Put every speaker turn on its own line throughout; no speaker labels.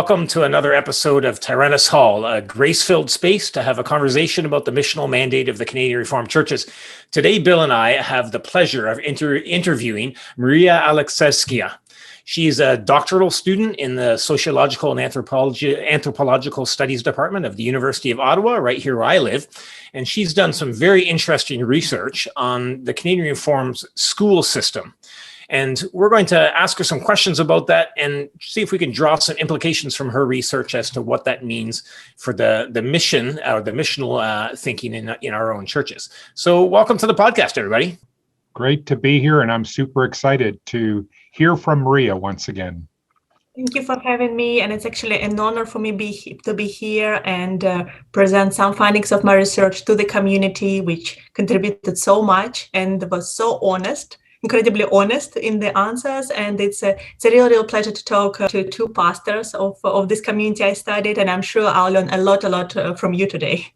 Welcome to another episode of Tyrannus Hall, a grace-filled space to have a conversation about the missional mandate of the Canadian Reformed Churches. Today, Bill and I have the pleasure of interviewing Maria Alexevskia. She's a doctoral student in the Sociological and Anthropological Studies Department of the University of Ottawa, right here where I live. And she's done some very interesting research on the Canadian Reformed school system. And we're going to ask her some questions about that and see if we can draw some implications from her research as to what that means for the mission or the missional thinking in our own churches. So welcome to the podcast, everybody.
Great to be here, and I'm super excited to hear from Maria once again.
Thank you for having me, and it's actually an honor for me to be here and present some findings of my research to the community, which contributed so much and was so honest. Incredibly honest in the answers, and it's a real pleasure to talk to two pastors of this community I studied, and I'm sure I'll learn a lot from you today.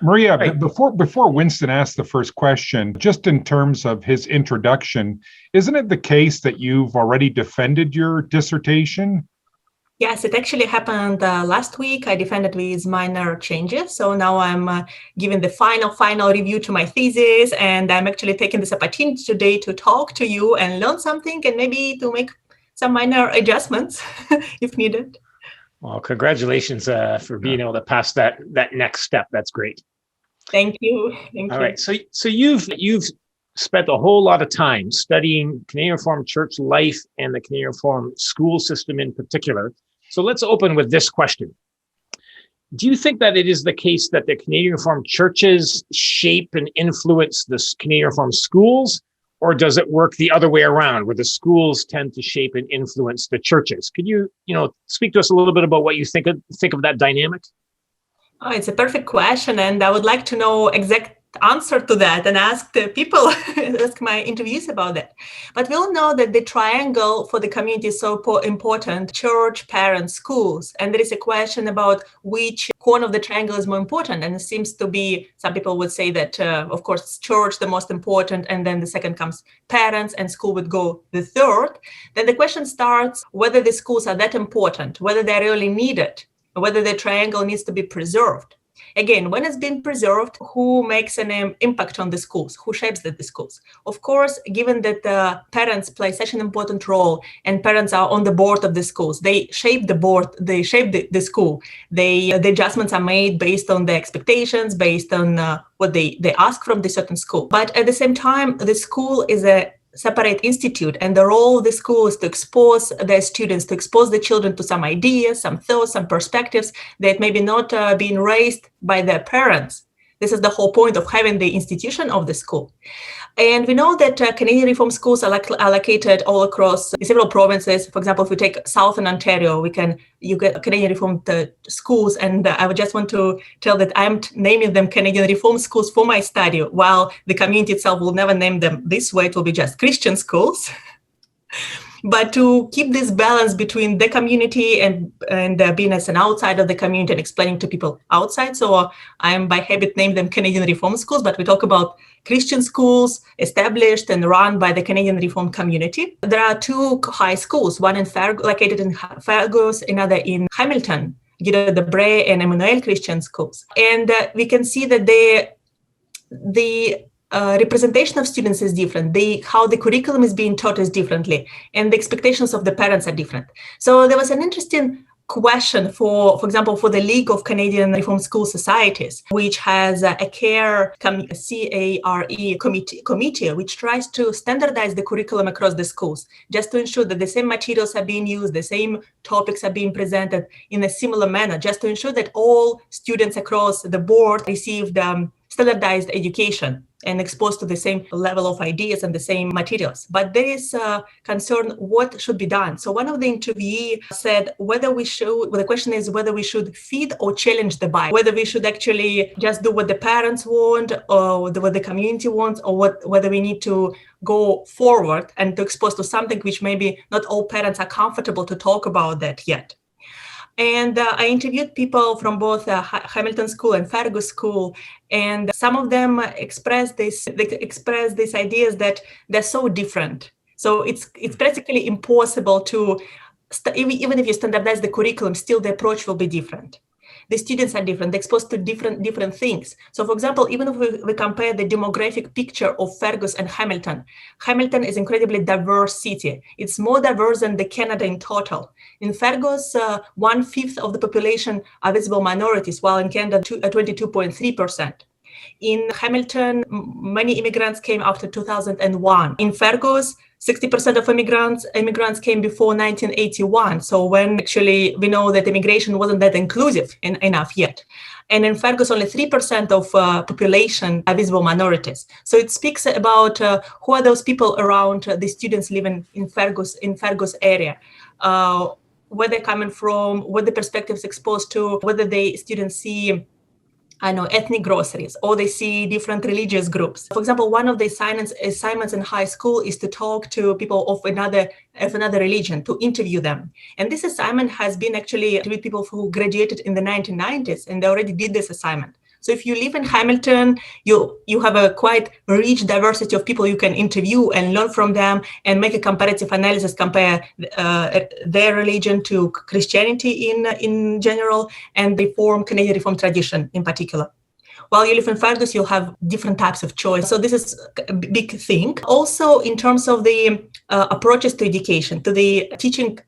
Maria, right. Before Winston asks the first question, just in terms of his introduction, isn't it the case that you've already defended your dissertation?
Yes, it actually happened last week. I defended with minor changes. So now I'm giving the final review to my thesis, and I'm actually taking this opportunity today to talk to you and learn something and maybe to make some minor adjustments if needed.
Well, congratulations for being able to pass that next step. That's great.
Thank you.
All right. So you've spent a whole lot of time studying Canadian Reformed church life and the Canadian Reformed school system in particular. So let's open with this question. Do you think that it is the case that the Canadian Reformed churches shape and influence the Canadian Reformed schools, or does it work the other way around, where the schools tend to shape and influence the churches? Could you speak to us a little bit about what you think of that dynamic?
Oh, it's a perfect question, and I would like to know exact answer to that and ask the people, ask my interviews about that. But we all know that the triangle for the community is so important: church, parents, schools. And there is a question about which corner of the triangle is more important. And it seems to be, some people would say that, of course, church the most important, and then the second comes parents, and school would go the third. Then the question starts whether the schools are that important, whether they're really needed, whether the triangle needs to be preserved. Again, when it's been preserved, who makes an impact on the schools? Who shapes the schools? Of course, given that the parents play such an important role and parents are on the board of the schools, they shape the board, they shape the school. The adjustments are made based on the expectations, based on what they ask from the certain school. But at the same time, the school is a separate institute, and the role of the school is to expose their students, to expose the children to some ideas, some thoughts, some perspectives that maybe not being raised by their parents. This is the whole point of having the institution of the school. And we know that Canadian Reformed schools are allocated all across several provinces. For example, if we take Southern Ontario, you get Canadian Reformed schools, and I would just want to tell that I'm naming them Canadian Reformed schools for my study, while the community itself will never name them this way. It will be just Christian schools. But to keep this balance between the community and being as an outsider of the community and explaining to people outside. So I'm by habit named them Canadian Reformed schools, but we talk about Christian schools established and run by the Canadian Reformed community. There are two high schools, one located in Fergus, another in Hamilton, Guido de Bray and Emmanuel Christian schools. And we can see that the representation of students is different. How the curriculum is being taught is differently, and the expectations of the parents are different. So there was an interesting question for example, for the League of Canadian Reformed School Societies, which has a CARE committee, which tries to standardize the curriculum across the schools, just to ensure that the same materials are being used, the same topics are being presented in a similar manner, just to ensure that all students across the board received standardized education and exposed to the same level of ideas and the same materials. But there is a concern what should be done. So one of the interviewees said the question is whether we should feed or challenge the Bible, whether we should actually just do what the parents want or what the community wants, or whether we need to go forward and to expose to something which maybe not all parents are comfortable to talk about that yet. And I interviewed people from both Hamilton School and Fergus School, and some of them expressed these ideas that they're so different. So it's practically impossible to even if you standardize the curriculum, still the approach will be different. The students are different, they're exposed to different things. So for example, even if we compare the demographic picture of Fergus and Hamilton, Hamilton is incredibly diverse city. It's more diverse than the Canada in total. In Fergus, 1/5 of the population are visible minorities, while in Canada, 22.3%. In Hamilton, many immigrants came after 2001. In Fergus, 60% of immigrants came before 1981. So when actually we know that immigration wasn't that inclusive enough yet. And in Fergus, only 3% of population are visible minorities. So it speaks about who are those people around the students living in Fergus area. Where they're coming from, what the perspectives exposed to, whether the students see ethnic groceries, or they see different religious groups. For example, one of the assignments in high school is to talk to people of another religion, to interview them. And this assignment has been actually with people who graduated in the 1990s, and they already did this assignment. So if you live in Hamilton, you have a quite rich diversity of people you can interview and learn from them and make a comparative analysis, compare their religion to Christianity in general and the Canadian Reform tradition in particular. While you live in Fergus, you'll have different types of choice. So this is a big thing. Also, in terms of the approaches to education, to the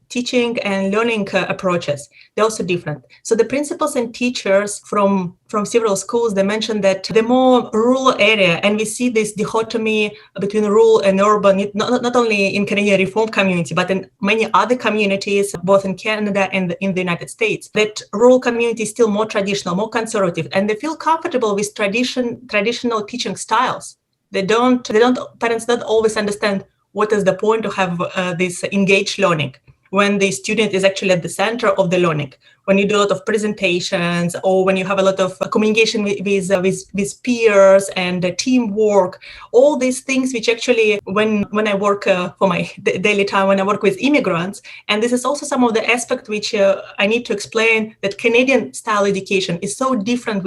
teaching and learning approaches, they're also different. So the principals and teachers from several schools, they mentioned that the more rural area, and we see this dichotomy between rural and urban, not only in Canadian Reform community, but in many other communities, both in Canada and in the United States, that rural community is still more traditional, more conservative, and they feel comfortable with traditional teaching styles. Parents don't always understand what is the point to have this engaged learning when the student is actually at the center of the learning. When you do a lot of presentations, or when you have a lot of communication with peers and teamwork, all these things which actually, when I work for my daily time, when I work with immigrants, and this is also some of the aspects which I need to explain, that Canadian style education is so different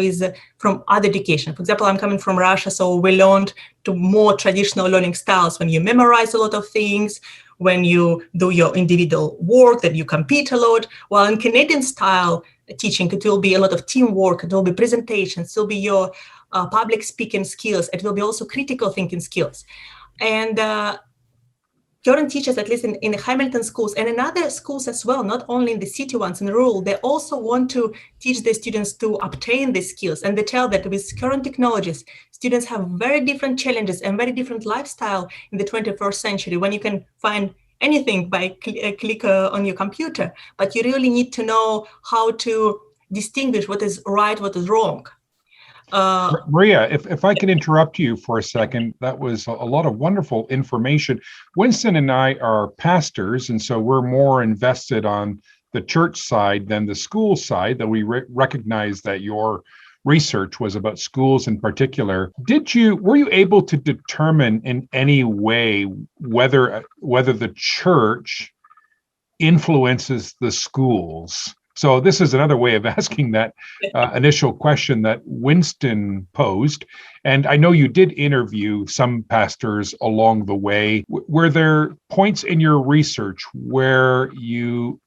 from other education. For example, I'm coming from Russia, so we learned to more traditional learning styles when you memorize a lot of things, when you do your individual work, that you compete a lot. While in Canadian style teaching, it will be a lot of teamwork, it will be presentations, it will be your public speaking skills, it will be also critical thinking skills. And current teachers, at least in the Hamilton schools and in other schools as well, not only in the city ones, in rural, they also want to teach the students to obtain these skills. And they tell that with current technologies, students have very different challenges and very different lifestyle in the 21st century, when you can find anything by click on your computer, but you really need to know how to distinguish what is right, what is wrong.
Maria, if I could interrupt you for a second, that was a lot of wonderful information. Winston and I are pastors, and so we're more invested on the church side than the school side, though we recognize that your research was about schools in particular. Were you able to determine in any way whether the church influences the schools? So this is another way of asking that initial question that Winston posed. And I know you did interview some pastors along the way. Were there points in your research where you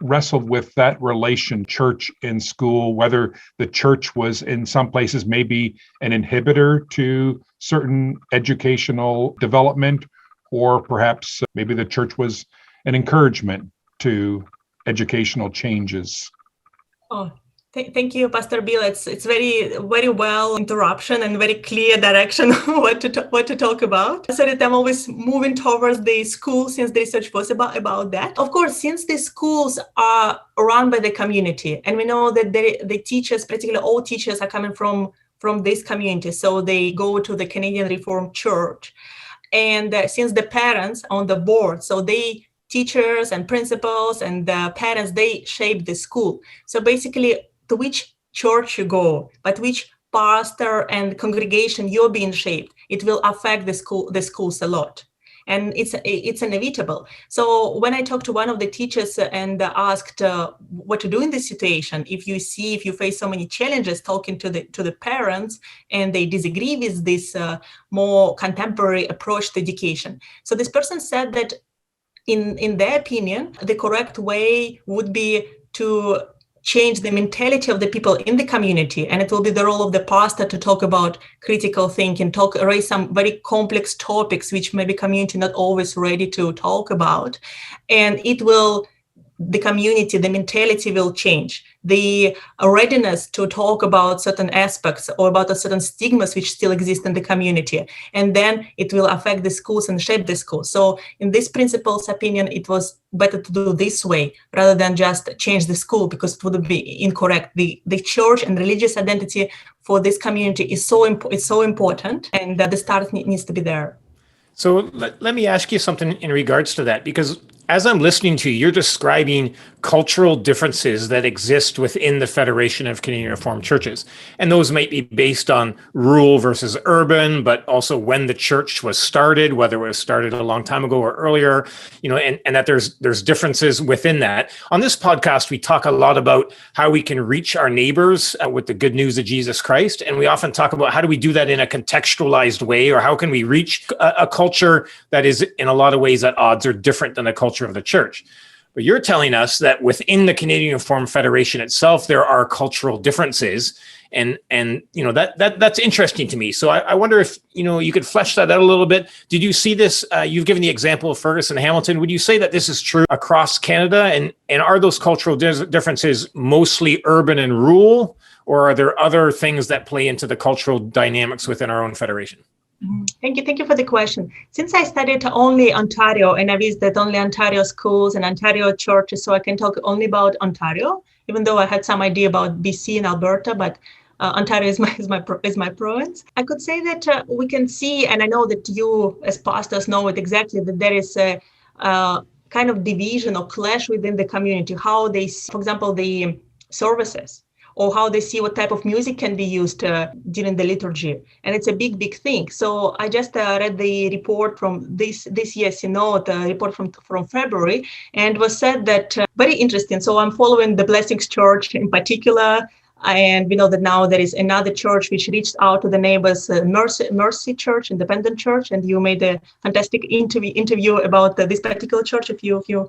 wrestled with that relation, church and school, whether the church was in some places maybe an inhibitor to certain educational development, or perhaps maybe the church was an encouragement to educational changes?
Oh, thank you, Pastor Bill. It's very, very well interruption and very clear direction what to talk about. So that I'm always moving towards the school, since the research was about that. Of course, since the schools are run by the community, and we know that the teachers, particularly all teachers, are coming from this community, so they go to the Canadian Reformed Church, and since the parents on the board, so teachers and principals and the parents, they shape the school. So basically, to which church you go, but which pastor and congregation you're being shaped, it will affect the schools a lot. And it's inevitable. So when I talked to one of the teachers and asked what to do in this situation, if you face so many challenges talking to the parents and they disagree with this more contemporary approach to education. So this person said that in their opinion, the correct way would be to change the mentality of the people in the community, and it will be the role of the pastor to talk about critical thinking, raise some very complex topics which maybe community not always ready to talk about, and the community, the mentality will change. The readiness to talk about certain aspects or about a certain stigmas which still exist in the community. And then it will affect the schools and shape the schools. So in this principal's opinion, it was better to do this way rather than just change the school, because it would be incorrect. The church and religious identity for this community is so important, and the start needs to be there.
So let me ask you something in regards to that, because as I'm listening to you, you're describing cultural differences that exist within the Federation of Canadian Reformed Churches. And those might be based on rural versus urban, but also when the church was started, whether it was started a long time ago or earlier, and that there's differences within that. On this podcast, we talk a lot about how we can reach our neighbors with the good news of Jesus Christ. And we often talk about how do we do that in a contextualized way, or how can we reach a culture that is in a lot of ways at odds or different than the culture of the church. But you're telling us that within the Canadian Reformed Federation itself, there are cultural differences, and that's interesting to me. So I wonder if you could flesh that out a little bit. Did you see this? You've given the example of Ferguson and Hamilton. Would you say that this is true across Canada? And are those cultural differences mostly urban and rural, or are there other things that play into the cultural dynamics within our own federation?
Thank you for the question. Since I studied only Ontario and I visited only Ontario schools and Ontario churches, so I can talk only about Ontario, even though I had some idea about BC and Alberta, but Ontario is my province. I could say that we can see, and I know that you as pastors know it exactly, that there is a kind of division or clash within the community, how they see, for example, the services, or how they see what type of music can be used during the liturgy. And it's a big thing. So I just read the report from this year's synod, the report from February, and was said that, very interesting. So I'm following the Blessings Church in particular, and we know that now there is another church which reached out to the neighbors, Mercy Church, independent church, and you made a fantastic interview about this particular church a few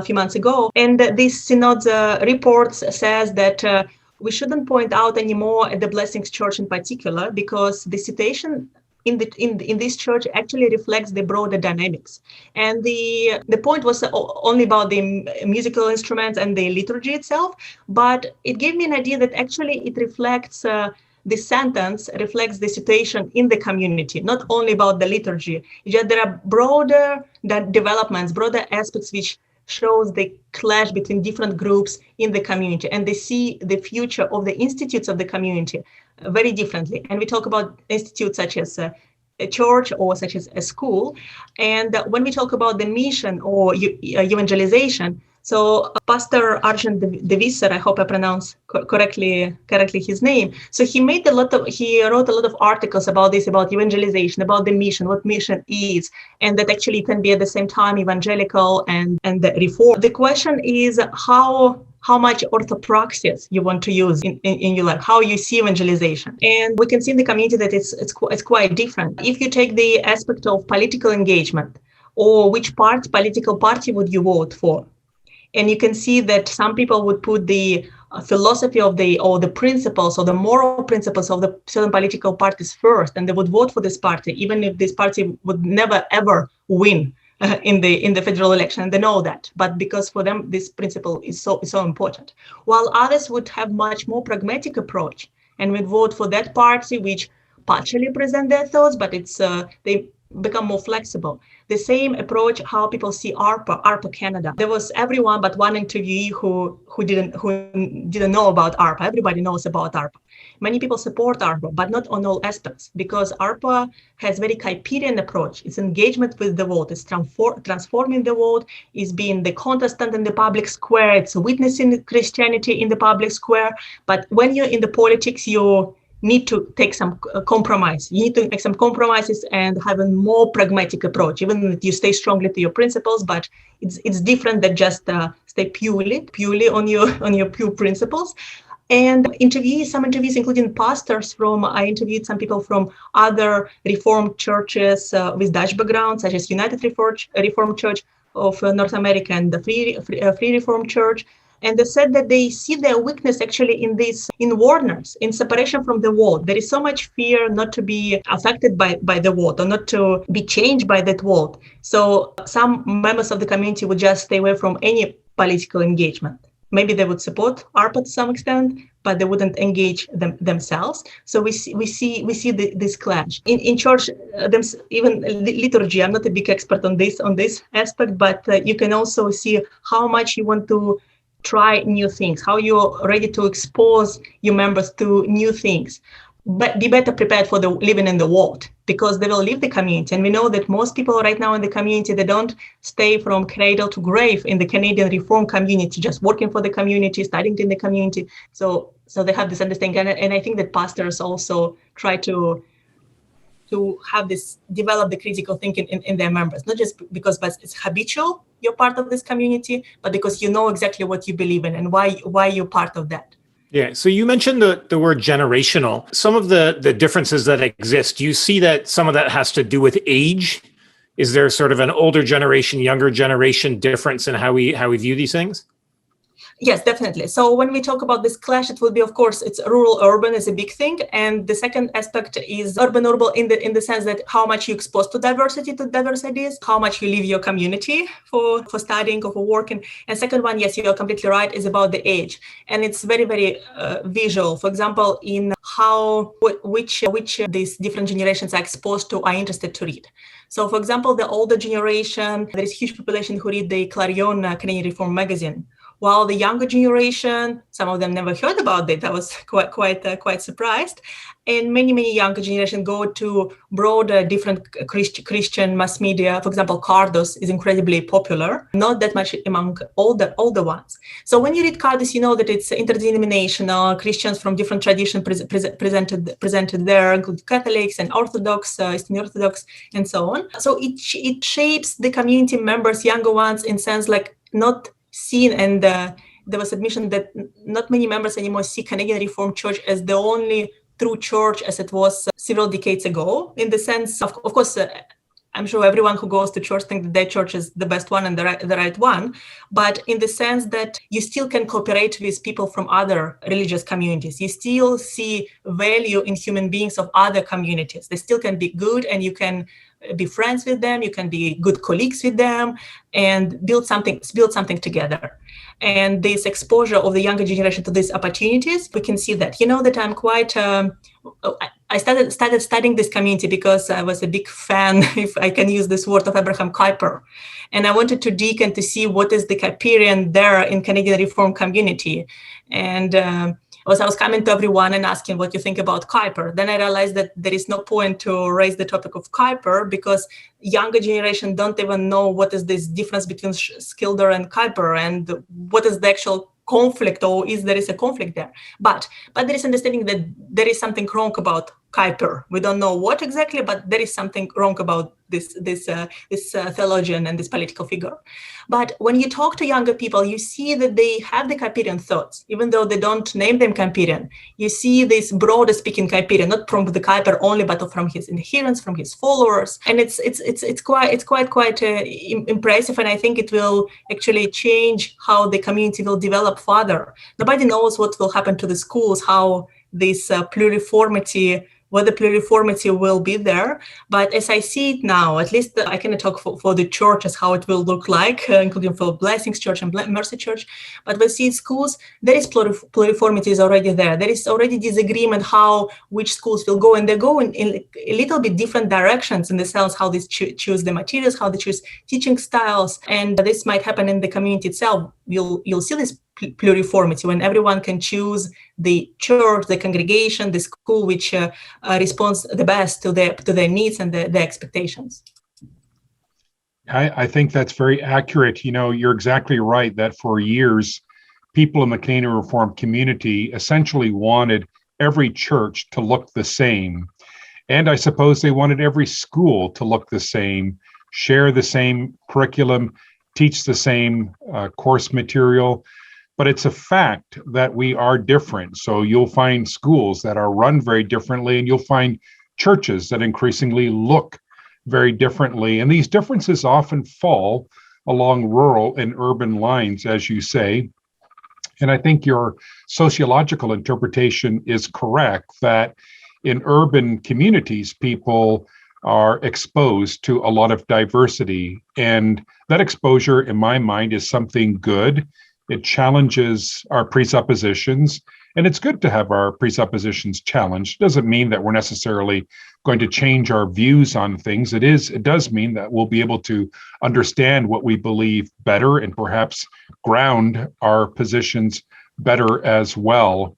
months ago. And this synod's report says that we shouldn't point out anymore at the Blessings Church in particular, because the situation in this church actually reflects the broader dynamics. And the point was only about the musical instruments and the liturgy itself, but it gave me an idea that actually it reflects this sentence reflects the situation in the community, not only about the liturgy. Yet there are broader developments, broader aspects which shows the clash between different groups in the community, and they see the future of the institutes of the community very differently. And we talk about institutes such as a church or such as a school. And when we talk about the mission or evangelization, so Pastor Arjun De Visser, I hope I pronounce correctly his name. So he wrote a lot of articles about this, about evangelization, about the mission, what mission is, and that actually can be at the same time evangelical and the reform. The question is how much orthopraxis you want to use in your life, how you see evangelization. And we can see in the community that it's quite different. If you take the aspect of political engagement, or which political party would you vote for? And you can see that some people would put the philosophy of the principles or the moral principles of the certain political parties first, and they would vote for this party, even if this party would never ever win in the federal election. And they know that, but because for them this principle is so important. While others would have much more pragmatic approach and would vote for that party which partially present their thoughts, but they become more flexible. The same approach how people see ARPA Canada. There was everyone but one interviewee who didn't know about ARPA. Everybody knows about ARPA. Many people support ARPA, but not on all aspects, because ARPA has very Kuyperian approach. It's engagement with the vote. It's transforming the vote. It's being the contestant in the public square. It's witnessing Christianity in the public square. But when you're in the politics, you need to take some compromise. You need to make some compromises and have a more pragmatic approach, even if you stay strongly to your principles, but it's different than just stay purely on your pure principles. And some interviews, including pastors I interviewed some people from other Reformed churches with Dutch background, such as United Reformed Church, of North America and the Free Reformed Church. And they said that they see their weakness actually in wardness, in separation from the world. There is so much fear not to be affected by the world or not to be changed by that world. So some members of the community would just stay away from any political engagement. Maybe they would support ARPA to some extent, but they wouldn't engage themselves. So we see this clash in church. Even liturgy. I'm not a big expert on this aspect, but you can also see how much you want to try new things, how you're ready to expose your members to new things. But be better prepared for the living in the world, because they will leave the community. And we know that most people right now in the community, they don't stay from cradle to grave in the Canadian Reform community, just working for the community, studying in the community. So they have this understanding. And I think that pastors also try to have this, develop the critical thinking in their members, not just because it's habitual, you're part of this community, but because you know exactly what you believe in and why you're part of that.
Yeah. So you mentioned the word generational. Some of the differences that exist, do you see that some of that has to do with age? Is there sort of an older generation, younger generation difference in how we view these things?
Yes, definitely. So when we talk about this clash, it will be, of course, it's rural-urban is a big thing. And the second aspect is urban-rural in the sense that how much you expose to diversity, to diverse ideas, how much you leave your community for studying or for working. And second one, yes, you are completely right, is about the age. And it's very, very visual. For example, in which these different generations are exposed to, are interested to read. So, for example, the older generation, there is a huge population who read the Clarion Canadian Reform magazine. While the younger generation, some of them never heard about it. I was quite surprised. And many younger generation go to broader, different Christian mass media. For example, Cardos is incredibly popular, not that much among older ones. So when you read Cardos, you know that it's interdenominational, Christians from different traditions presented there, including Catholics and Orthodox, Eastern Orthodox, and so on. So it shapes the community members, younger ones, in sense like not seen, and there was admission that not many members anymore see Canadian Reformed Church as the only true church as it was several decades ago, in the sense of course, I'm sure everyone who goes to church thinks that their church is the best one and the right one, but in the sense that you still can cooperate with people from other religious communities. You still see value in human beings of other communities. They still can be good, and you can be friends with them, you can be good colleagues with them, and build something together. And this exposure of the younger generation to these opportunities, we can see that. You know that I'm quite, I started studying this community because I was a big fan, if I can use this word, of Abraham Kuyper. And I wanted to dig and to see what is the Kuyperian there in Canadian Reform community. And I was coming to everyone and asking what you think about Kuyper. Then I realized that there is no point to raise the topic of Kuyper because younger generation don't even know what is this difference between Schilder and Kuyper and what is the actual conflict, or there is a conflict there. But there is understanding that there is something wrong about Kuyper. We don't know what exactly, but there is something wrong about this theologian and this political figure. But when you talk to younger people, you see that they have the Kuyperian thoughts, even though they don't name them Kuyperian. You see this broader speaking Kuyperian, not from the Kuyper only, but from his adherents, from his followers, and it's quite impressive. And I think it will actually change how the community will develop further. Nobody knows what will happen to the schools, how this pluriformity, whether pluriformity will be there. But as I see it now, at least I can talk for the churches, how it will look like, including for Blessings Church and Mercy Church. But we see in schools, there is pluriformity is already there. There is already disagreement which schools will go, and they go in a little bit different directions in the sense how they choose the materials, how they choose teaching styles. And this might happen in the community itself. You'll see this pluriformity when everyone can choose the church, the congregation, the school which responds the best to their needs and their expectations.
I think that's very accurate. You know, you're exactly right that for years, people in the Canadian Reformed community essentially wanted every church to look the same. And I suppose they wanted every school to look the same, share the same curriculum, teach the same course material. But it's a fact that we are different. So you'll find schools that are run very differently, and you'll find churches that increasingly look very differently. And these differences often fall along rural and urban lines, as you say. And I think your sociological interpretation is correct that in urban communities, people are exposed to a lot of diversity. And that exposure, in my mind, is something good. It challenges our presuppositions. And it's good to have our presuppositions challenged. It doesn't mean that we're necessarily going to change our views on things. It does mean that we'll be able to understand what we believe better and perhaps ground our positions better as well.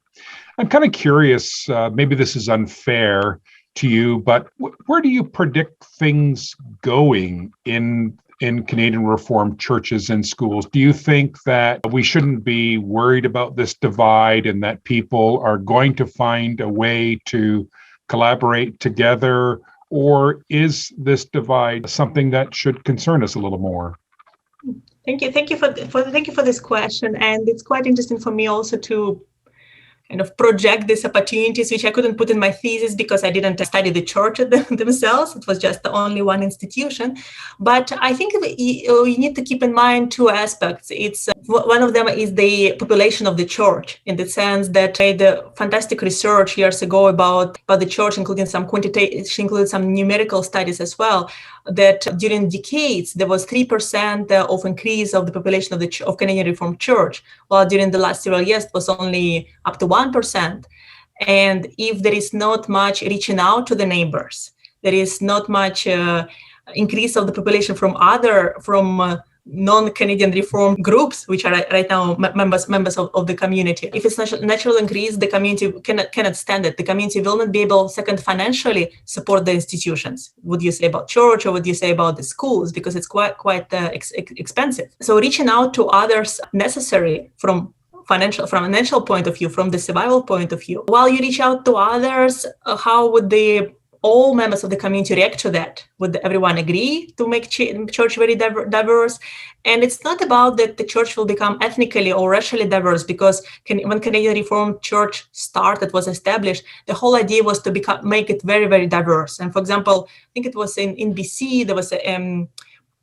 I'm kind of curious, maybe this is unfair to you, but where do you predict things going in Canadian Reformed churches and schools? Do you think that we shouldn't be worried about this divide and that people are going to find a way to collaborate together? Or is this divide something that should concern us a little more?
Thank you for this question. And it's quite interesting for me also to kind of project these opportunities, which I couldn't put in my thesis because I didn't study the church themselves. It was just the only one institution. But I think you need to keep in mind two aspects. It's one of them is the population of the church, in the sense that I made fantastic research years ago about the church, including some numerical studies as well, that during decades there was 3% of increase of the population of Canadian Reformed Church, while during the last several years it was only up to 1%. And if there is not much reaching out to the neighbors, there is not much increase of the population from non-Canadian Reformed groups, which are right now members of the community. If it's natural increase, the community cannot stand it. The community will not be able, second, financially support the institutions. Would you say about church, or would you say about the schools? Because it's quite expensive. So reaching out to others necessary from financial point of view, from the survival point of view. While you reach out to others, how would all members of the community react to that? Would everyone agree to make church very diverse? And it's not about that the church will become ethnically or racially diverse, because when Canadian Reformed Church was established, the whole idea was to make it very, very diverse. And for example, I think it was in BC, there was a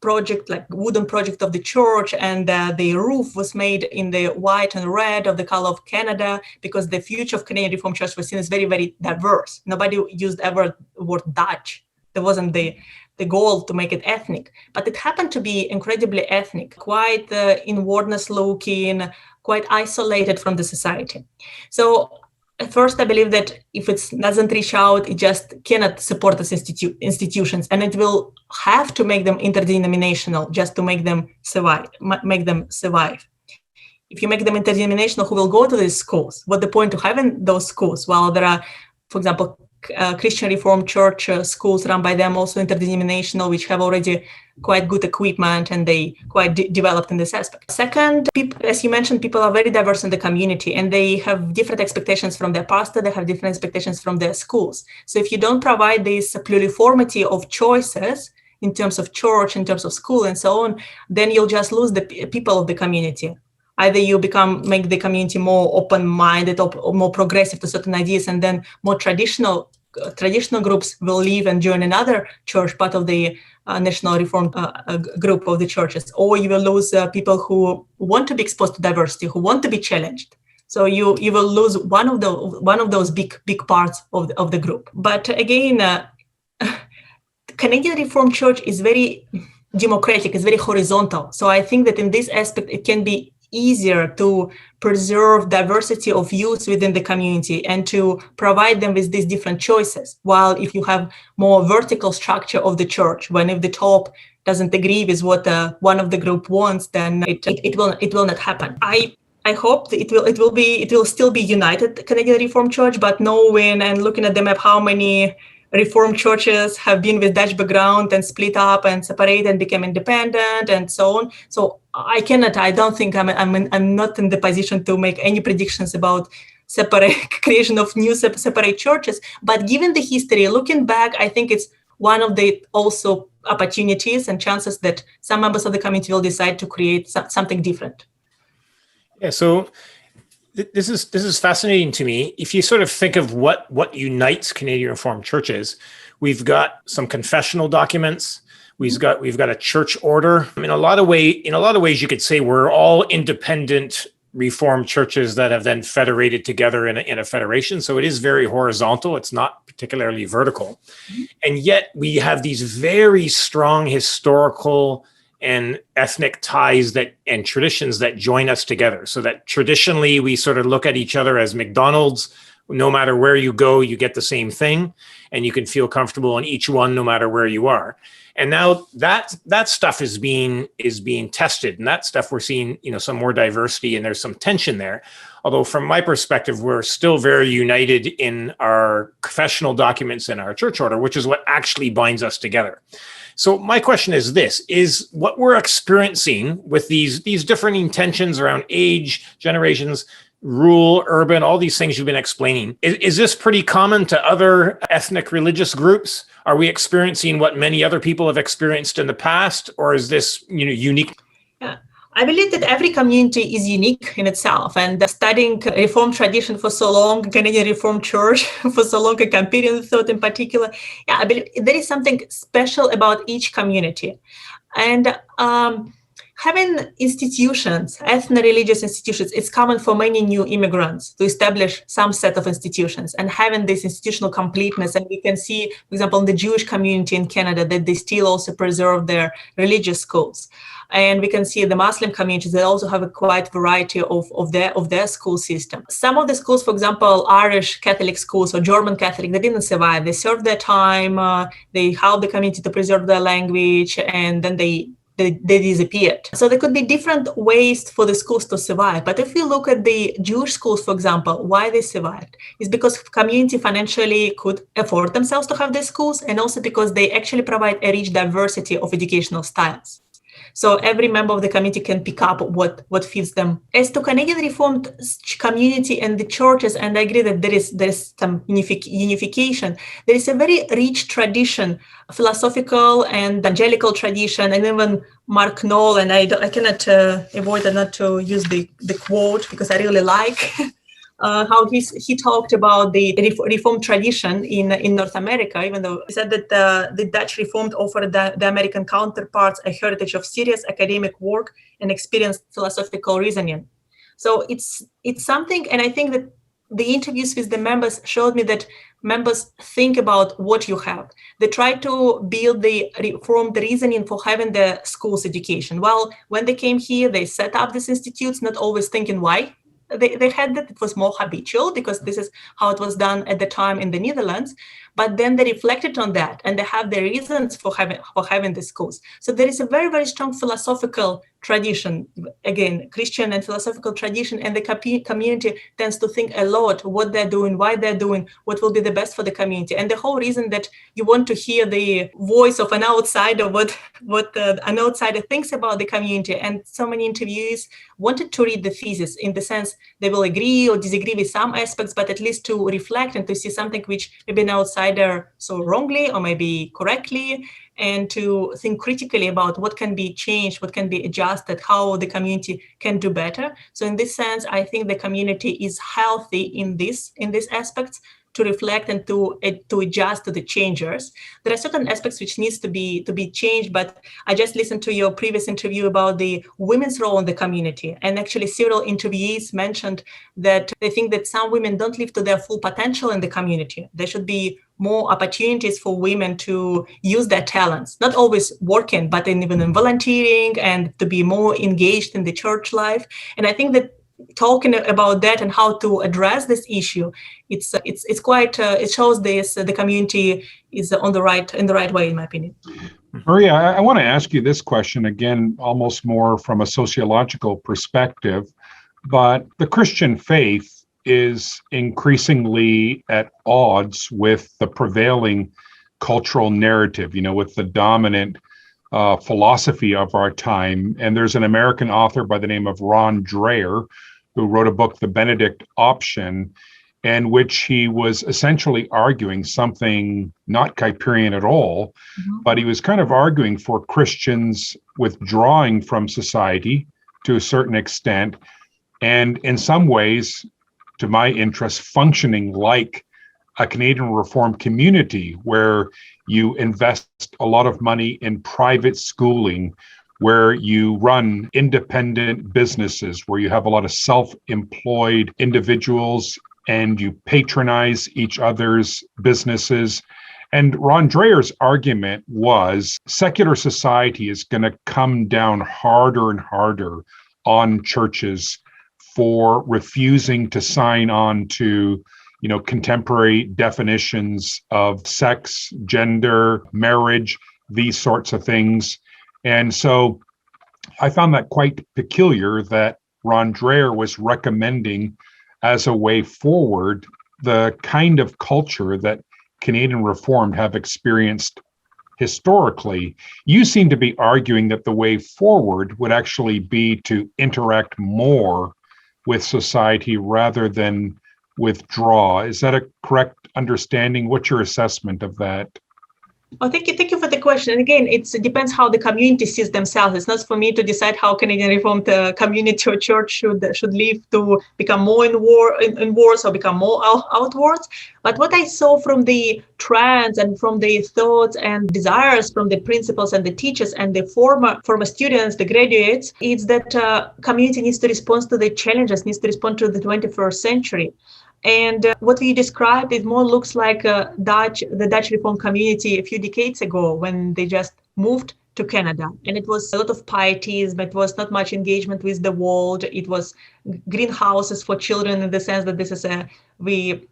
project, like wooden project of the church, and the roof was made in the white and red of the color of Canada, because the future of Canadian Reformed Church was seen as very, very diverse. Nobody used ever the word Dutch. There wasn't the goal to make it ethnic, but it happened to be incredibly ethnic, quite inwardness looking, quite isolated from the society. So at first, I believe that if it doesn't reach out, it just cannot support these institutions, and it will have to make them interdenominational just to make them survive. If you make them interdenominational, who will go to these schools? What's the point of having those schools? Well, there are, for example, Christian Reformed Church schools run by them, also interdenominational, which have already quite good equipment, and they quite developed in this aspect. Second, as you mentioned, people are very diverse in the community, and they have different expectations from their pastor, they have different expectations from their schools. So if you don't provide this pluriformity of choices in terms of church, in terms of school, and so on, then you'll just lose the people of the community. Either you make the community more open-minded or more progressive to certain ideas, and then more traditional groups will leave and join another church, part of the National Reformed group of the churches. Or you will lose people who want to be exposed to diversity, who want to be challenged. So you will lose one of those big parts of the group. But again, Canadian Reformed Church is very democratic, it's very horizontal. So I think that in this aspect, it can be easier to preserve diversity of views within the community and to provide them with these different choices. While if you have more vertical structure of the church, when if the top doesn't agree with what one of the group wants, then it will not happen. I hope that it will still be united Canadian Reformed Church, but knowing and looking at the map how many Reformed churches have been with Dutch background and split up and separated and became independent and so on. So I don't think I'm not in the position to make any predictions about creation of new separate churches. But given the history, looking back, I think it's one of the also opportunities and chances that some members of the community will decide to create something different.
Yeah. So this is fascinating to me. If you sort of think of what unites Canadian Reformed churches, we've got some confessional documents, We've got a church order. In a lot of ways, you could say we're all independent Reformed churches that have then federated together in a federation. So it is very horizontal. It's not particularly vertical. And yet we have these very strong historical and ethnic ties and traditions that join us together. So that traditionally we sort of look at each other as McDonald's. No matter where you go, you get the same thing, and you can feel comfortable in each one, no matter where you are. And now that stuff is being tested, and that stuff we're seeing, some more diversity, and there's some tension there. Although from my perspective, we're still very united in our confessional documents and our church order, which is what actually binds us together. So my question is this: is what we're experiencing with these different intentions around age, generations, rural, urban, all these things you've been explaining, is this pretty common to other ethnic religious groups? Are we experiencing what many other people have experienced in the past, or is this unique?
Yeah. I believe that every community is unique in itself, and studying Reformed tradition for so long, Canadian Reformed Church for so long, a Campbellian thought in particular, I believe there is something special about each community. And having institutions, ethno-religious institutions, it's common for many new immigrants to establish some set of institutions and having this institutional completeness. And we can see, for example, in the Jewish community in Canada, that they still also preserve their religious schools. And we can see the Muslim communities, they also have a quite variety of their school system. Some of the schools, for example, Irish Catholic schools or German Catholic, they didn't survive. They served their time, they helped the community to preserve their language, and then they disappeared. So there could be different ways for the schools to survive. But if we look at the Jewish schools, for example, why they survived is because community financially could afford themselves to have these schools, and also because they actually provide a rich diversity of educational styles. So every member of the community can pick up what fits them. As to Canadian Reformed community and the churches, and I agree that there is some unification, there is a very rich tradition, philosophical and evangelical tradition, and even Mark Knoll, and I cannot avoid not to use the quote because I really like how he talked about the Reformed tradition in North America, even though he said that the Dutch Reformed offered the American counterparts a heritage of serious academic work and experienced philosophical reasoning. So it's something, and I think that the interviews with the members showed me that members think about what you have. They try to build the Reformed reasoning for having the schools education. Well, when they came here, they set up these institutes, not always thinking why they had that. It was more habitual because this is how it was done at the time in the Netherlands. But then they reflected on that, and they have the reasons for having the schools. So there is a very, very strong philosophical tradition, again, Christian and philosophical tradition, and the community tends to think a lot what they're doing, why they're doing, what will be the best for the community. And the whole reason that you want to hear the voice of an outsider, what an outsider thinks about the community. And so many interviewees wanted to read the thesis in the sense they will agree or disagree with some aspects, but at least to reflect and to see something which maybe an outsider saw wrongly or maybe correctly, and to think critically about what can be changed, what can be adjusted, how the community can do better. So in this sense, I think the community is healthy in these aspects, to reflect and to adjust to the changers. There are certain aspects which needs to be changed, but I just listened to your previous interview about the women's role in the community, and actually several interviewees mentioned that they think that some women don't live to their full potential in the community. There should be more opportunities for women to use their talents, not always working, but even in volunteering, and to be more engaged in the church life. And I think that talking about that and how to address this issue, it's quite it shows the community is in the right way, in my opinion.
Maria, I want to ask you this question again, almost more from a sociological perspective, but the Christian faith is increasingly at odds with the prevailing cultural narrative, with the dominant philosophy of our time. And there's an American author by the name of Ron Dreher who wrote a book, The Benedict Option, in which he was essentially arguing something not Kuyperian at all, but he was kind of arguing for Christians withdrawing from society to a certain extent, and in some ways, to my interest, functioning like a Canadian Reformed community where you invest a lot of money in private schooling, where you run independent businesses, where you have a lot of self-employed individuals and you patronize each other's businesses. And Ron Dreher's argument was secular society is going to come down harder and harder on churches for refusing to sign on to contemporary definitions of sex, gender, marriage, these sorts of things. And so I found that quite peculiar that Ron Dreher was recommending as a way forward the kind of culture that Canadian Reformed have experienced historically. You seem to be arguing that the way forward would actually be to interact more with society rather than withdraw. Is that a correct understanding? What's your assessment of that?
Oh, thank you for the question. And again, it depends how the community sees themselves. It's not for me to decide how Canadian Reformed community or church should live to become more inwards or become more outwards. But what I saw from the trends and from the thoughts and desires from the principals and the teachers and the former students, the graduates, is that community needs to respond to the challenges, needs to respond to the 21st century. And what we described, it more looks like the Dutch Reformed community a few decades ago when they just moved to Canada. And it was a lot of pietism, it was not much engagement with the world, it was greenhouses for children in the sense that we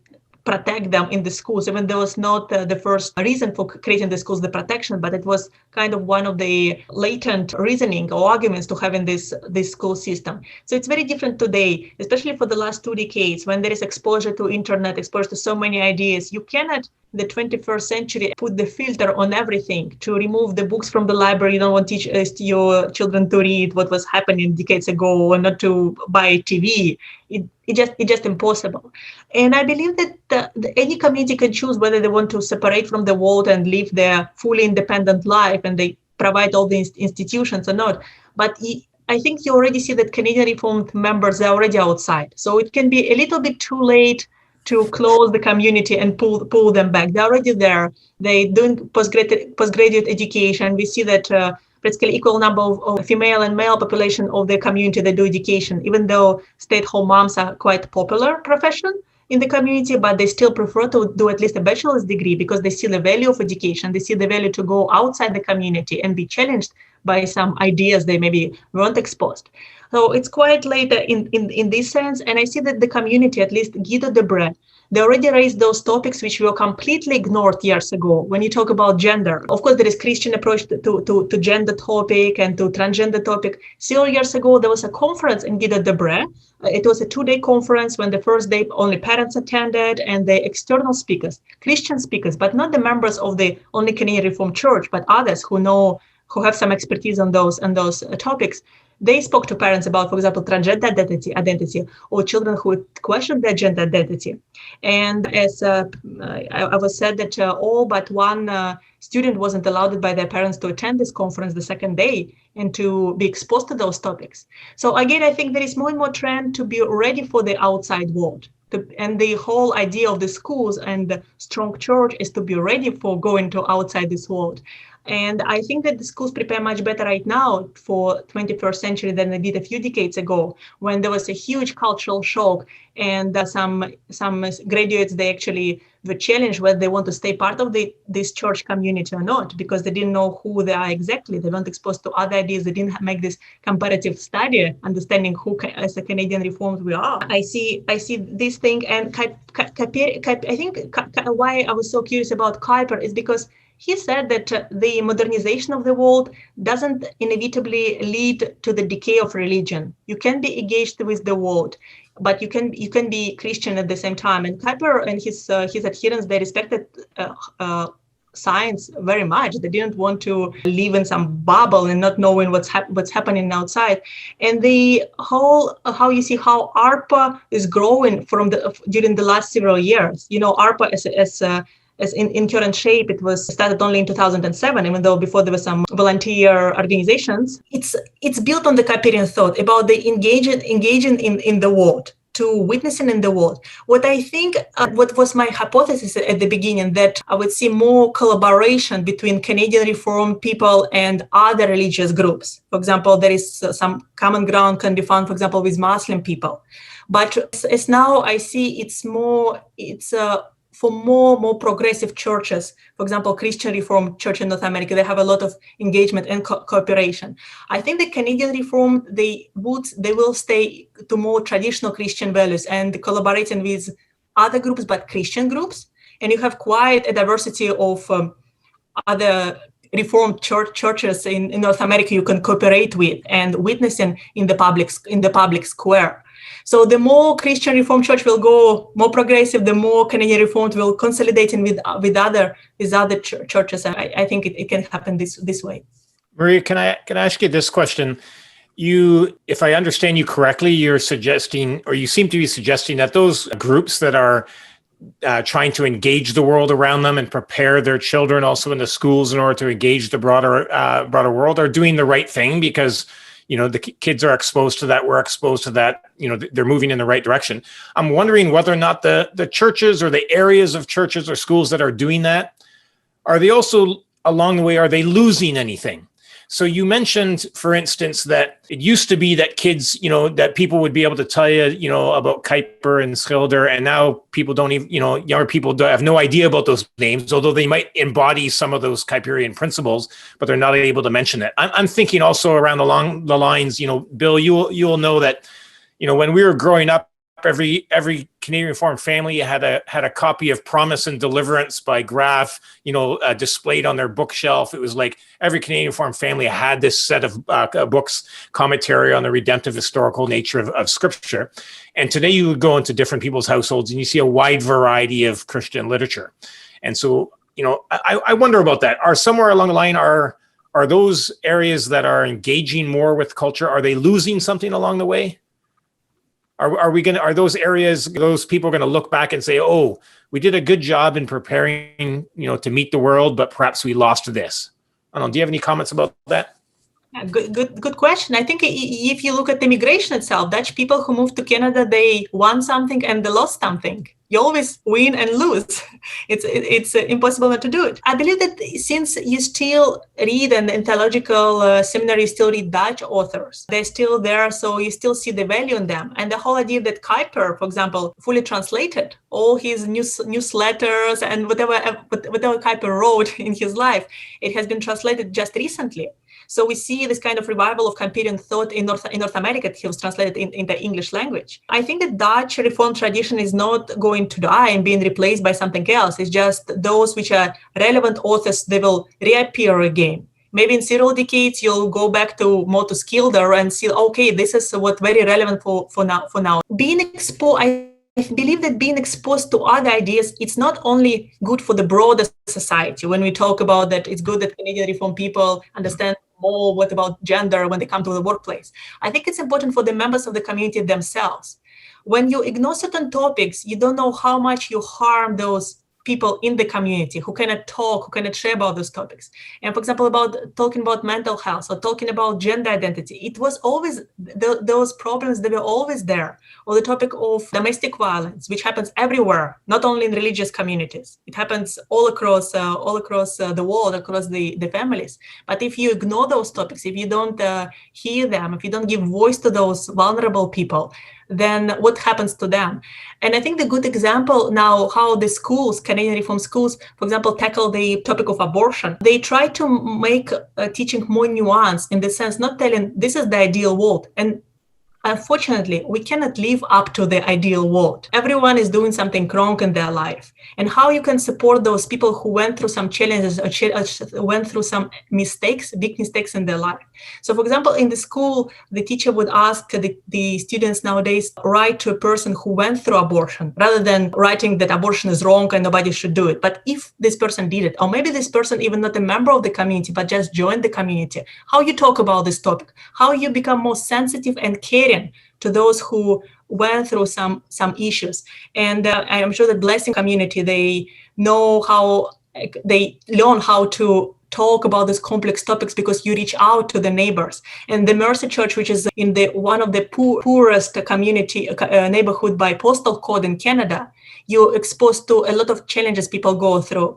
protect them in the schools, even though it's not the first reason for creating the schools, the protection, but it was kind of one of the latent reasoning or arguments to having this school system. So it's very different today, especially for the last 2 decades, when there is exposure to internet, exposure to so many ideas. You cannot, in the 21st century, put the filter on everything to remove the books from the library. You don't want to teach your children to read what was happening decades ago, or not to buy TV. It's just impossible. And I believe that any community can choose whether they want to separate from the world and live their fully independent life, and they provide all the institutions or not. But I think you already see that Canadian Reformed members are already outside. So it can be a little bit too late to close the community and pull them back. They're already there. They're doing postgraduate education. We see that practically equal number of female and male population of the community that do education, even though stay-at-home moms are quite popular profession in the community, but they still prefer to do at least a bachelor's degree because they see the value of education. They see the value to go outside the community and be challenged by some ideas they maybe weren't exposed. So it's quite late in this sense. And I see that the community, at least Guido Debré, they already raised those topics which were completely ignored years ago. When you talk about gender, of course, there is Christian approach to gender topic and to transgender topic. Several years ago, there was a conference in Guido Debré. It was a 2-day conference when the first day only parents attended and the external speakers, Christian speakers, but not the members of the only Canadian Reformed Church, but others who have some expertise on those topics. They spoke to parents about, for example, transgender identity or children who questioned their gender identity. And as I was said that all but one student wasn't allowed by their parents to attend this conference the second day and to be exposed to those topics. So again, I think there is more and more trend to be ready for the outside world. And the whole idea of the schools and the strong church is to be ready for going to outside this world. And I think that the schools prepare much better right now for 21st century than they did a few decades ago, when there was a huge cultural shock and some graduates, they actually were challenged whether they want to stay part of this church community or not, because they didn't know who they are exactly. They weren't exposed to other ideas. They didn't make this comparative study, understanding who as a Canadian Reformed we are. I see this thing, and I think why I was so curious about Kuyper is because he said that the modernization of the world doesn't inevitably lead to the decay of religion. You can be engaged with the world, but you can be Christian at the same time. And Kuyper and his adherents, they respected science very much. They didn't want to live in some bubble and not knowing what's happening outside. And the whole how you see how ARPA is growing during the last several years. You know, ARPA as in current shape, it was started only in 2007, even though before there were some volunteer organizations. It's built on the Kuyperian thought about the engaging in the world. to witnessing in the world. What I think, what was my hypothesis at the beginning, that I would see more collaboration between Canadian Reformed people and other religious groups. For example, there is some common ground can be found, for example, with Muslim people. But as now I see, it's for more progressive churches. For example, Christian Reformed Church in North America, they have a lot of engagement and cooperation. I think the Canadian Reformed, they will stay to more traditional Christian values and collaborating with other groups, but Christian groups. And you have quite a diversity of other Reformed churches in North America you can cooperate with and witnessing in the public square. So the more Christian Reformed Church will go more progressive, the more Canadian Reformed will consolidate with other churches. And I think it can happen this way.
Maria, can I ask you this question? You, if I understand you correctly, you're suggesting, or you seem to be suggesting, that those groups that are trying to engage the world around them and prepare their children also in the schools in order to engage the broader world are doing the right thing, because the kids are exposed to that, we're exposed to that, they're moving in the right direction. I'm wondering whether or not the churches or the areas of churches or schools that are doing that, are they also along the way, are they losing anything? So you mentioned, for instance, that it used to be that kids, that people would be able to tell you, about Kuiper and Schilder, and now people don't even, younger people have no idea about those names, although they might embody some of those Kuiperian principles, but they're not able to mention it. I'm thinking also along the lines, Bill, you'll know that, when we were growing up, every Canadian Reformed family had a copy of Promise and Deliverance by Graff, displayed on their bookshelf. It was like every Canadian Reformed family had this set of books, commentary on the redemptive historical nature of Scripture. And today you would go into different people's households and you see a wide variety of Christian literature. And so, I wonder about that. Are somewhere along the line, are those areas that are engaging more with culture, are they losing something along the way? Are those areas, those people going to look back and say, oh, we did a good job in preparing, to meet the world, but perhaps we lost this? I don't know. Do you have any comments about that?
Yeah, good question. I think if you look at immigration itself, Dutch people who moved to Canada, they won something and they lost something. You always win and lose. It's impossible not to do it. I believe that since you still read, and in theological seminary still read Dutch authors, they're still there, so you still see the value in them. And the whole idea that Kuiper, for example, fully translated all his newsletters and whatever Kuiper wrote in his life, it has been translated just recently. So we see this kind of revival of Kuiperian thought in North America. He was translated in the English language. I think the Dutch Reformed tradition is not going to die and being replaced by something else. It's just those which are relevant authors, they will reappear again. Maybe in several decades, you'll go back to more to Schilder and see, okay, this is what very relevant for now. Being exposed, I believe that being exposed to other ideas, it's not only good for the broader society. When we talk about that, it's good that Canadian Reformed people understand more what about gender when they come to the workplace. I think it's important for the members of the community themselves. When you ignore certain topics, you don't know how much you harm those people in the community who cannot talk, who cannot share about those topics. And for example, talking about mental health or talking about gender identity, it was always, those problems, they were always there. Or the topic of domestic violence, which happens everywhere, not only in religious communities. It happens all across the world, across the families. But if you ignore those topics, if you don't hear them, if you don't give voice to those vulnerable people, then what happens to them? And I think the good example now, how the schools, Canadian Reformed schools, for example, tackle the topic of abortion. They try to make teaching more nuanced, in the sense, not telling this is the ideal world. And unfortunately, we cannot live up to the ideal world. Everyone is doing something wrong in their life. And how you can support those people who went through some challenges or went through some mistakes, big mistakes in their life. So for example, in the school, the teacher would ask the students nowadays, write to a person who went through abortion, rather than writing that abortion is wrong and nobody should do it. But if this person did it, or maybe this person even not a member of the community, but just joined the community, how you talk about this topic, how you become more sensitive and caring to those who went through some issues. And I'm sure the Blessing community, they know how, they learn how to talk about these complex topics because you reach out to the neighbors. And the Mercy Church, which is in the one of the poorest community neighborhood by postal code in Canada, you're exposed to a lot of challenges people go through.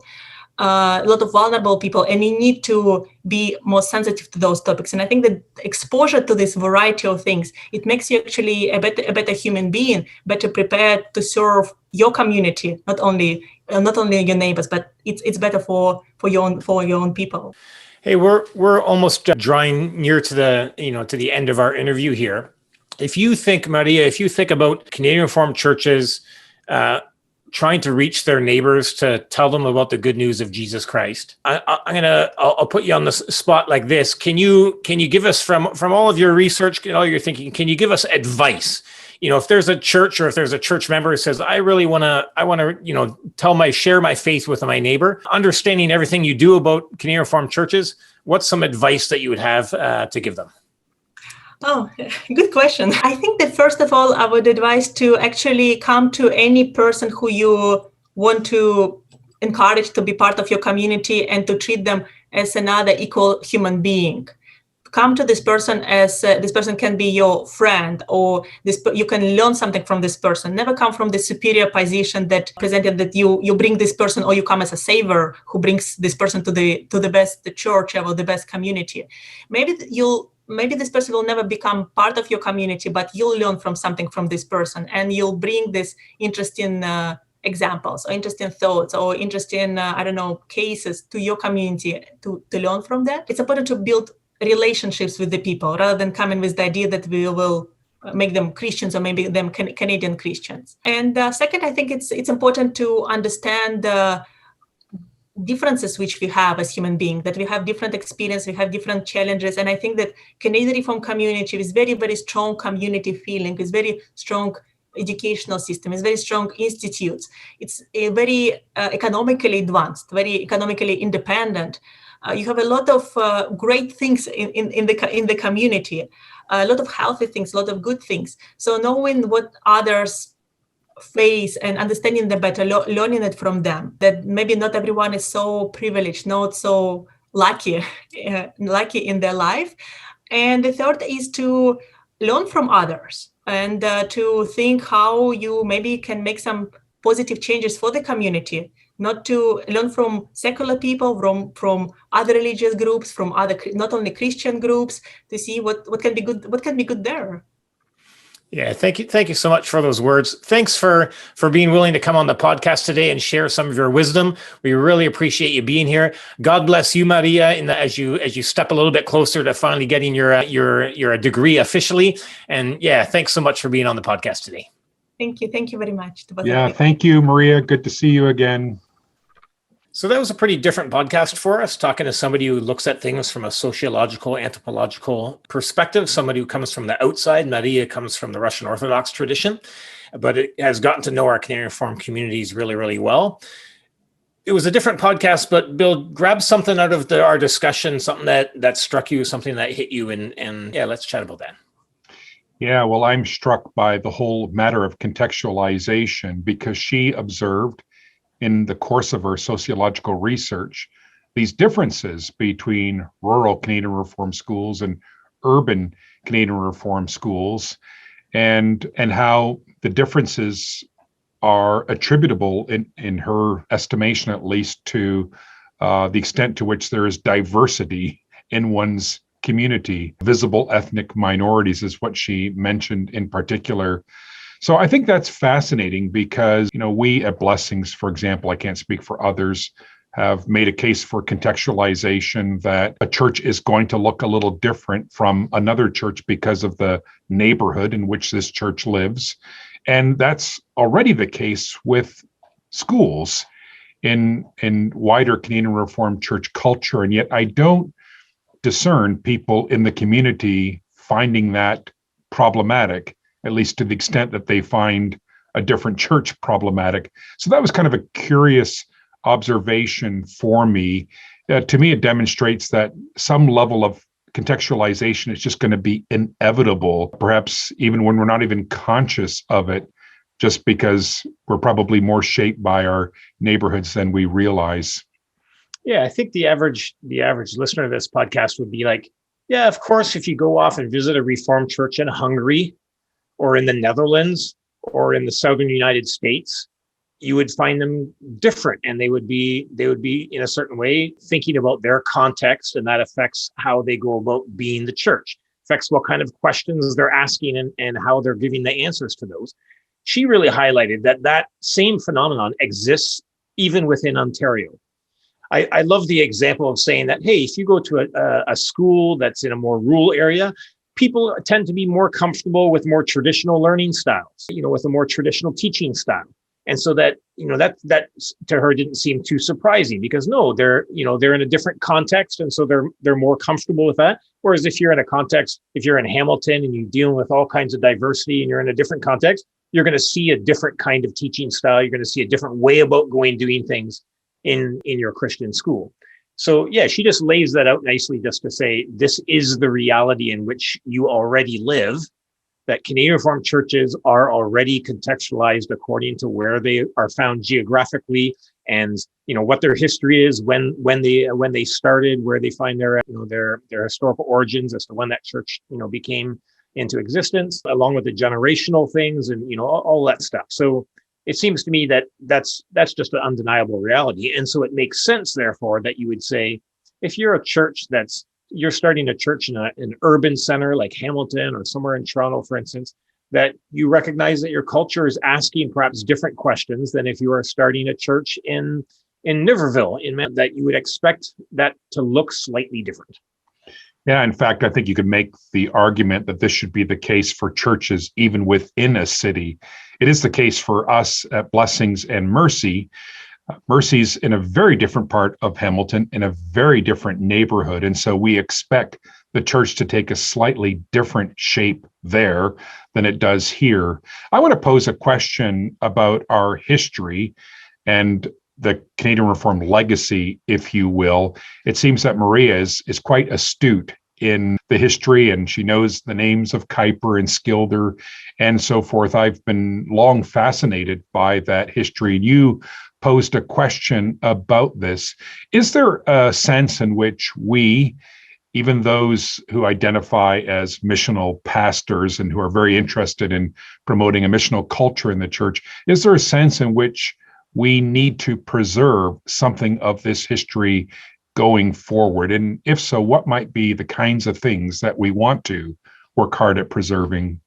A lot of vulnerable people, and you need to be more sensitive to those topics. And I think that exposure to this variety of things, it makes you actually a better human being, better prepared to serve your community, not only your neighbors, but it's better for your own people.
Hey, we're almost drawing near to the end of our interview here. If you think, Maria, about Canadian Reformed churches trying to reach their neighbors to tell them about the good news of Jesus Christ, I'll put you on the spot like this. Can you give us from all of your research, all your thinking, can you give us advice? If there's a church or if there's a church member who says, I want to, share my faith with my neighbor, understanding everything you do about Canadian Reformed churches, what's some advice that you would have to give them?
Oh, good question. I think that first of all, I would advise to actually come to any person who you want to encourage to be part of your community and to treat them as another equal human being. Come to this person as this person can be your friend, or you can learn something from this person. Never come from the superior position that presented that you bring this person, or you come as a savior who brings this person to the best church or the best community. Maybe this person will never become part of your community, but you'll learn from something from this person, and you'll bring this interesting examples or interesting thoughts or interesting, cases to your community to learn from that. It's important to build relationships with the people rather than coming with the idea that we will make them Christians or maybe them Canadian Christians. And second, I think it's important to understand the differences which we have as human beings, that we have different experience, we have different challenges. And I think that Canadian Reformed community is very, very strong community feeling, is very strong educational system, is very strong institutes. It's a very economically advanced, very economically independent. You have a lot of great things in the community, a lot of healthy things, a lot of good things. So knowing what others face and understanding them better, learning it from them, that maybe not everyone is so privileged, not so lucky in their life. And the third is to learn from others and to think how you maybe can make some positive changes for the community, not to learn from secular people, from other religious groups, from other, not only Christian groups, to see what can be good there.
Yeah, thank you so much for those words. Thanks for being willing to come on the podcast today and share some of your wisdom. We really appreciate you being here. God bless you, Maria, as you step a little bit closer to finally getting your degree officially. And yeah, thanks so much for being on the podcast today.
Thank you very much.
Yeah, thank you, Maria. Good to see you again.
So that was a pretty different podcast for us, talking to somebody who looks at things from a sociological, anthropological perspective, somebody who comes from the outside. Maria comes from the Russian Orthodox tradition, but it has gotten to know our Canadian Reformed communities really, really well. It was a different podcast, but Bill, grab something out of our discussion, something that struck you, something that hit you, and yeah, let's chat about that.
Yeah, well, I'm struck by the whole matter of contextualization, because she observed in the course of her sociological research these differences between rural Canadian Reformed schools and urban Canadian Reformed schools, and how the differences are attributable in her estimation, at least, to the extent to which there is diversity in one's community. Visible ethnic minorities is what she mentioned in particular. So I think that's fascinating because, we at Blessings, for example, I can't speak for others, have made a case for contextualization, that a church is going to look a little different from another church because of the neighborhood in which this church lives. And that's already the case with schools in wider Canadian Reformed church culture. And yet I don't discern people in the community finding that problematic, at least to the extent that they find a different church problematic. So that was kind of a curious observation for me. To me, it demonstrates that some level of contextualization is just going to be inevitable, perhaps even when we're not even conscious of it, just because we're probably more shaped by our neighborhoods than we realize.
Yeah, I think the average listener to this podcast would be like, yeah, of course, if you go off and visit a Reformed church in Hungary or in the Netherlands or in the southern United States, you would find them different, and they would be in a certain way thinking about their context, and that affects how they go about being the church, affects what kind of questions they're asking, and how they're giving the answers to those. She really highlighted that same phenomenon exists even within Ontario. I love the example of saying that, hey, if you go to a school that's in a more rural area, people tend to be more comfortable with more traditional learning styles, with a more traditional teaching style. And so that to her didn't seem too surprising, because no, they're in a different context. And so they're more comfortable with that. Whereas if you're in Hamilton and you're dealing with all kinds of diversity and you're in a different context, you're going to see a different kind of teaching style. You're going to see a different way about doing things in your Christian school. So yeah, she just lays that out nicely, just to say, this is the reality in which you already live, that Canadian Reformed churches are already contextualized according to where they are found geographically, and what their history is, when they started, where they find their historical origins as to when that church became into existence, along with the generational things and all that stuff. So it seems to me that that's just an undeniable reality. And so it makes sense, therefore, that you would say, if you're a church you're starting a church in an urban center like Hamilton or somewhere in Toronto, for instance, that you recognize that your culture is asking perhaps different questions than if you are starting a church in Niverville, that you would expect that to look slightly different.
Yeah, in fact, I think you could make the argument that this should be the case for churches even within a city. It is the case for us at Blessings and Mercy. Mercy's in a very different part of Hamilton, in a very different neighborhood. And so we expect the church to take a slightly different shape there than it does here. I want to pose a question about our history and the Canadian Reformed legacy, if you will. It seems that Maria is quite astute in the history, and she knows the names of Kuiper and Skilder and so forth. I've been long fascinated by that history. You posed a question about this. Is there a sense in which we, even those who identify as missional pastors and who are very interested in promoting a missional culture in the church, is there a sense in which we need to preserve something of this history going forward? And if so, what might be the kinds of things that we want to work hard at preserving?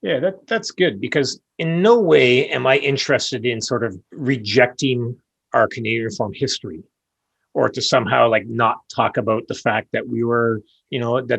Yeah, that's good, because in no way am I interested in sort of rejecting our Canadian Reformed history, or to somehow not talk about the fact that we were,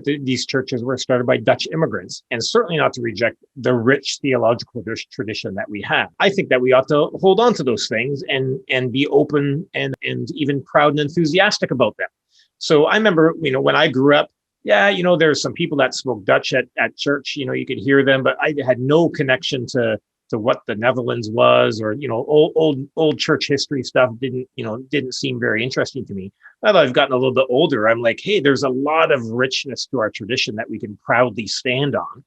these churches were started by Dutch immigrants, and certainly not to reject the rich theological tradition that we have. I think that we ought to hold on to those things and be open and even proud and enthusiastic about them. So I remember, when I grew up, there's some people that spoke Dutch at church, you could hear them, but I had no connection to what the Netherlands was, or, old church history stuff didn't seem very interesting to me. Now that I've gotten a little bit older, I'm like, hey, there's a lot of richness to our tradition that we can proudly stand on.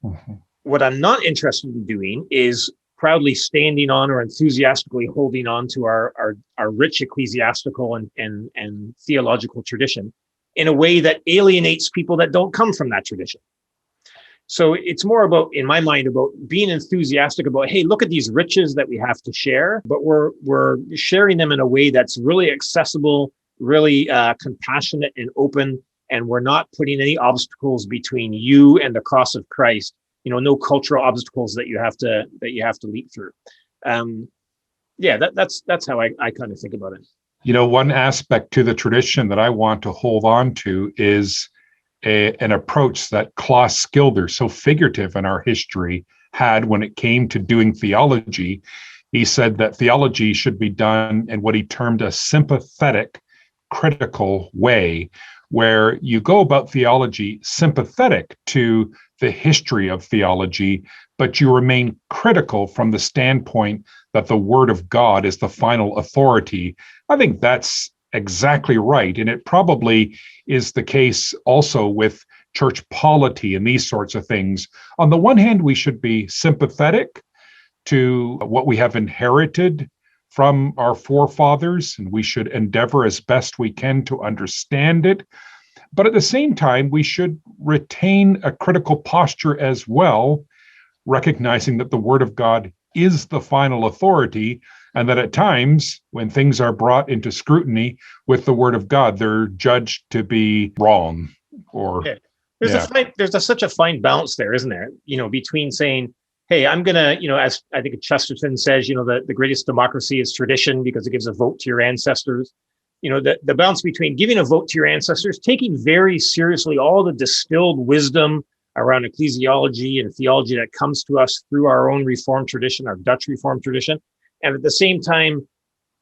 Mm-hmm. What I'm not interested in doing is proudly standing on or enthusiastically holding on to our rich ecclesiastical and theological tradition in a way that alienates people that don't come from that tradition. So it's more about, in my mind, about being enthusiastic about, hey, look at these riches that we have to share, but we're sharing them in a way that's really accessible, really compassionate and open, and we're not putting any obstacles between you and the cross of Christ. No cultural obstacles that you have to leap through. That's how I kind of think about it.
One aspect to the tradition that I want to hold on to is an approach that Klaus Skilder, so figurative in our history, had when it came to doing theology. He said that theology should be done in what he termed a sympathetic, critical way, where you go about theology sympathetic to the history of theology, but you remain critical from the standpoint that the Word of God is the final authority. I think that's exactly right. And it probably is the case also with church polity and these sorts of things. On the one hand, we should be sympathetic to what we have inherited from our forefathers, and we should endeavor as best we can to understand it. But at the same time, we should retain a critical posture as well, recognizing that the Word of God is the final authority, and that at times, when things are brought into scrutiny with the Word of God, they're judged to be wrong. Or
there's such a fine balance there, isn't there? Between saying, hey, I'm going to, as I think Chesterton says, the greatest democracy is tradition because it gives a vote to your ancestors. The balance between giving a vote to your ancestors, taking very seriously all the distilled wisdom around ecclesiology and theology that comes to us through our own Reformed tradition, our Dutch Reformed tradition, and at the same time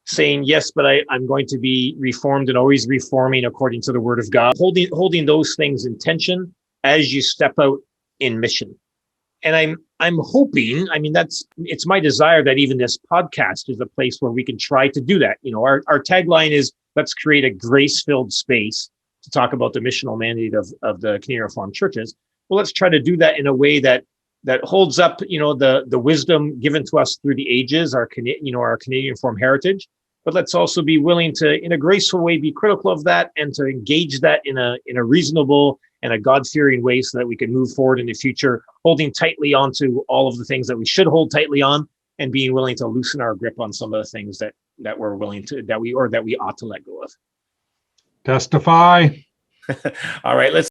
saying, yes, but I'm going to be reformed and always reforming according to the Word of God, holding those things in tension as you step out in mission. And I'm hoping, it's my desire that even this podcast is a place where we can try to do that. Our tagline is, let's create a grace-filled space to talk about the missional mandate of the Canadian Reformed churches. Well, let's try to do that in a way that holds up, the wisdom given to us through the ages, our Canadian Reformed heritage. But let's also be willing to, in a graceful way, be critical of that and to engage that in a reasonable and a God-fearing way so that we can move forward in the future, holding tightly onto all of the things that we should hold tightly on and being willing to loosen our grip on some of the things that we're willing to, that we ought to let go of.
Testify.
All right, let's